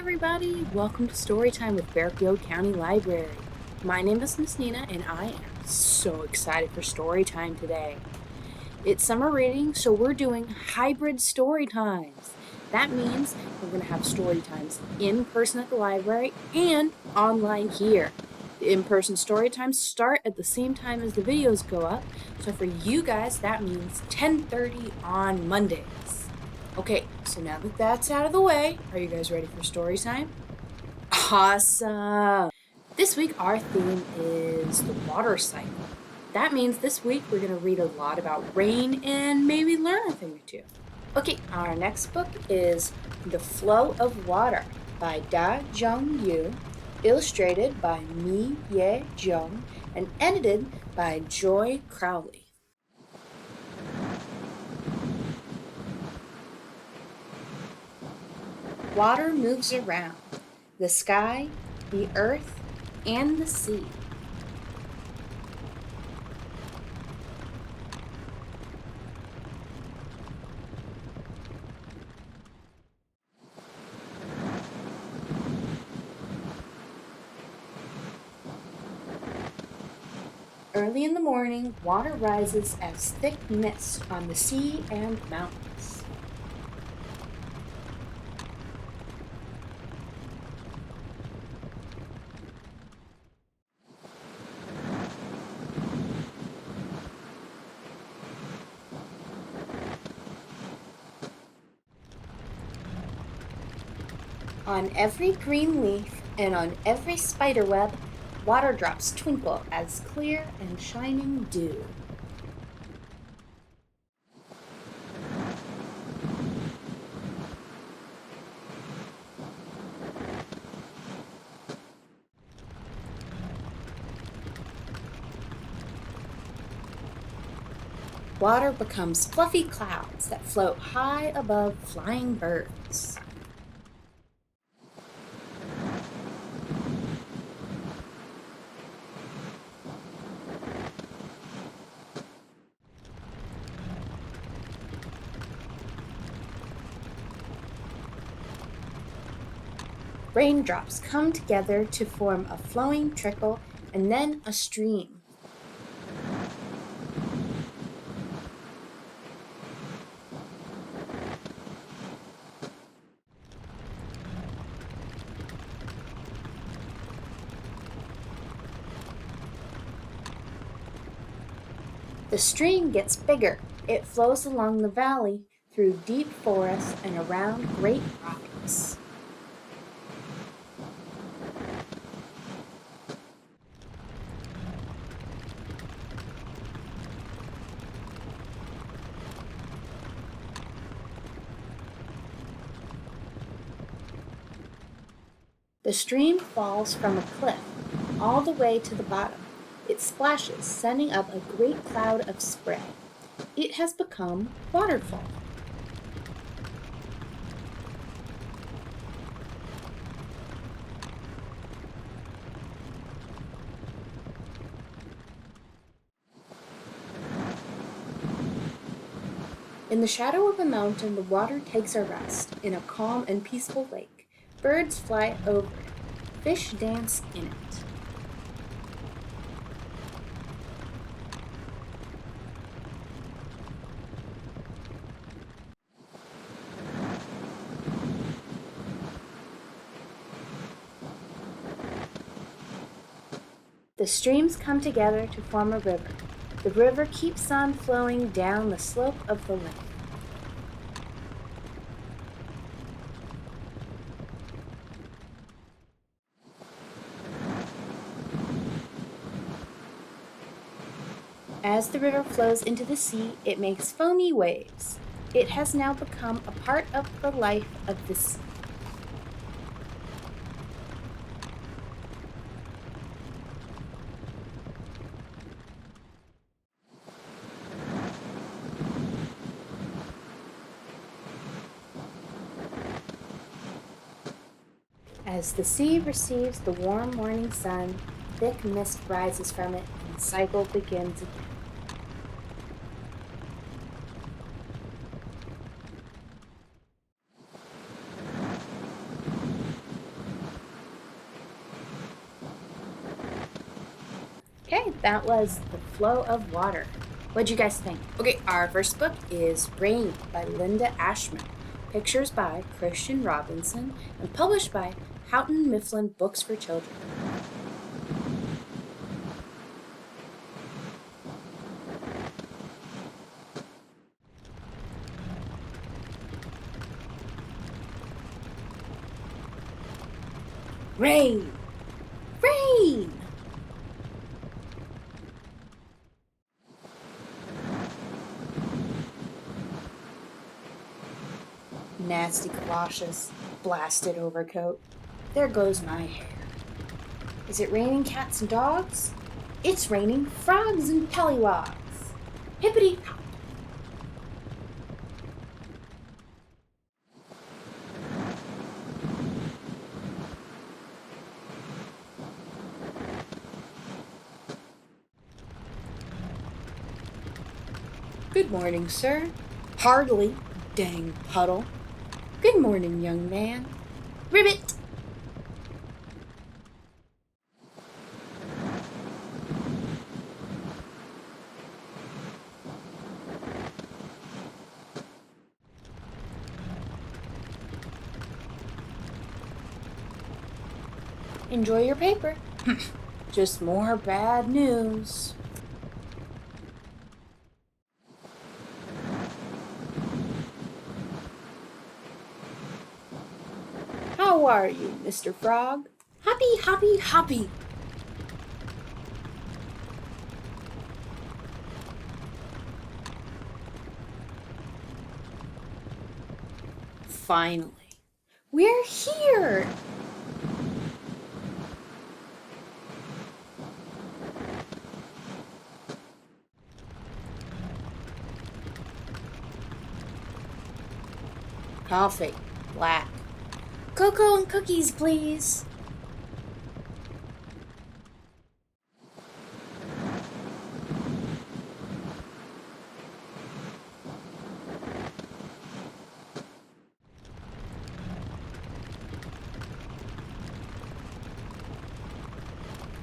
everybody, welcome to Storytime with Fairfield County Library. My name is Miss Nina and I am so excited for Storytime today. It's summer reading, so we're doing hybrid story times. That means we're going to have story times in person at the library and online here. The in-person story times start at the same time as the videos go up, so for you guys that means 10:30 on Mondays. Okay, so now that that's out of the way, are you guys ready for story time? Awesome! This week our theme is the water cycle. That means this week we're going to read a lot about rain and maybe learn a thing or two. Okay, our next book is The Flow of Water by Da-jeong Yu, illustrated by Mi-ye Jeong, and edited by Joy Crowley. Water moves around the sky, the earth, and the sea. Early in the morning, water rises as thick mist on the sea and mountains. On every green leaf and on every spider web, water drops twinkle as clear and shining dew. Water becomes fluffy clouds that float high above flying birds. Raindrops come together to form a flowing trickle and then a stream. The stream gets bigger. It flows along the valley, through deep forests and around great rocks. The stream falls from a cliff all the way to the bottom. It splashes, sending up a great cloud of spray. It has become waterfall. In the shadow of a mountain, the water takes a rest in a calm and peaceful lake. Birds fly over it. Fish dance in it. The streams come together to form a river. The river keeps on flowing down the slope of the lake. As the river flows into the sea, it makes foamy waves. It has now become a part of the life of the sea. As the sea receives the warm morning sun, thick mist rises from it and the cycle begins again. Okay, that was The Flow of Water. What'd you guys think? Okay, our first book is Rain by Linda Ashman. Pictures by Christian Robinson and published by Houghton Mifflin Books for Children. Rain! Rain! Nasty galoshes, blasted overcoat. There goes my hair. Is it raining cats and dogs? It's raining frogs and pellywogs. Hippity hop. Good morning, sir. Hardly, dang puddle. Good morning, young man. Ribbit! Enjoy your paper. Just more bad news. How are you, Mr. Frog? Hoppy, hoppy, hoppy. Finally, we're here. Coffee, black. Cocoa and cookies, please.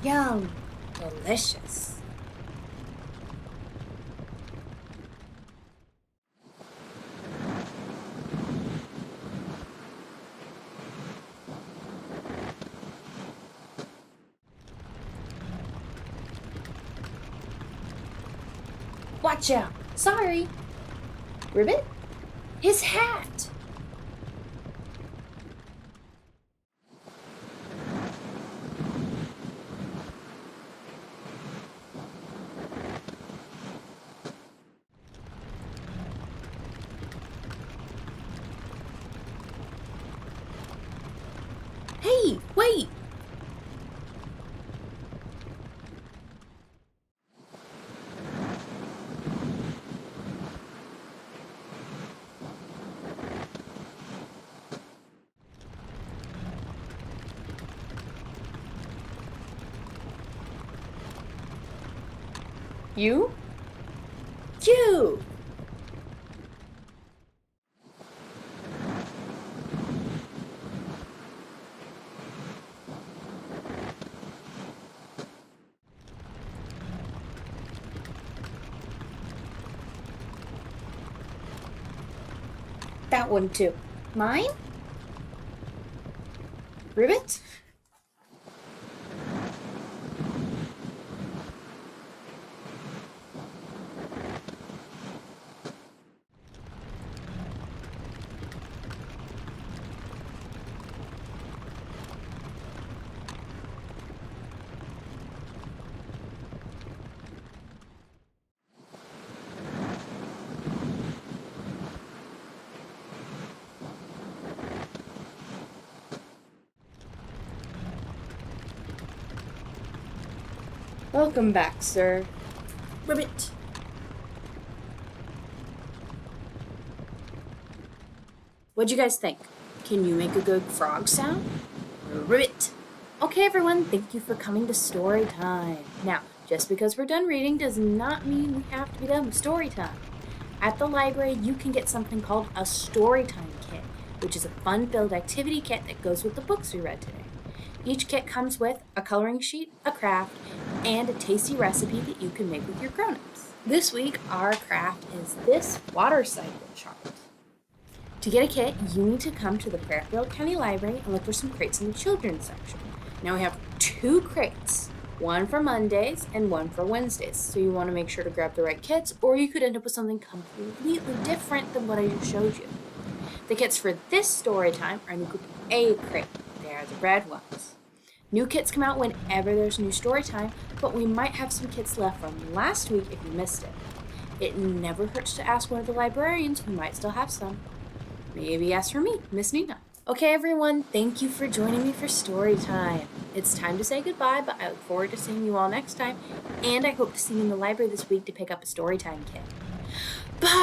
Yum, delicious. Watch out. Sorry. Ribbit? His hat. Hey, wait. You? You! That one too. Mine? Ribbit? Welcome back, sir. Ribbit. What'd you guys think? Can you make a good frog sound? Ribbit. Okay, everyone, thank you for coming to story time. Now, just because we're done reading does not mean we have to be done with story time. At the library, you can get something called a Storytime kit, which is a fun-filled activity kit that goes with the books we read today. Each kit comes with a coloring sheet, a craft, and a tasty recipe that you can make with your grown-ups. This week, our craft is this water cycle chart. To get a kit, you need to come to the Fairfield County Library and look for some crates in the children's section. Now we have 2 crates, one for Mondays and one for Wednesdays. So you want to make sure to grab the right kits, or you could end up with something completely different than what I just showed you. The kits for this story time are in the Group A crate. They are the red ones. New kits come out whenever there's new story time, but we might have some kits left from last week if you missed it. It never hurts to ask one of the librarians who might still have some. Maybe ask for me, Miss Nina. Okay, everyone, thank you for joining me for story time. It's time to say goodbye, but I look forward to seeing you all next time, and I hope to see you in the library this week to pick up a story time kit. Bye!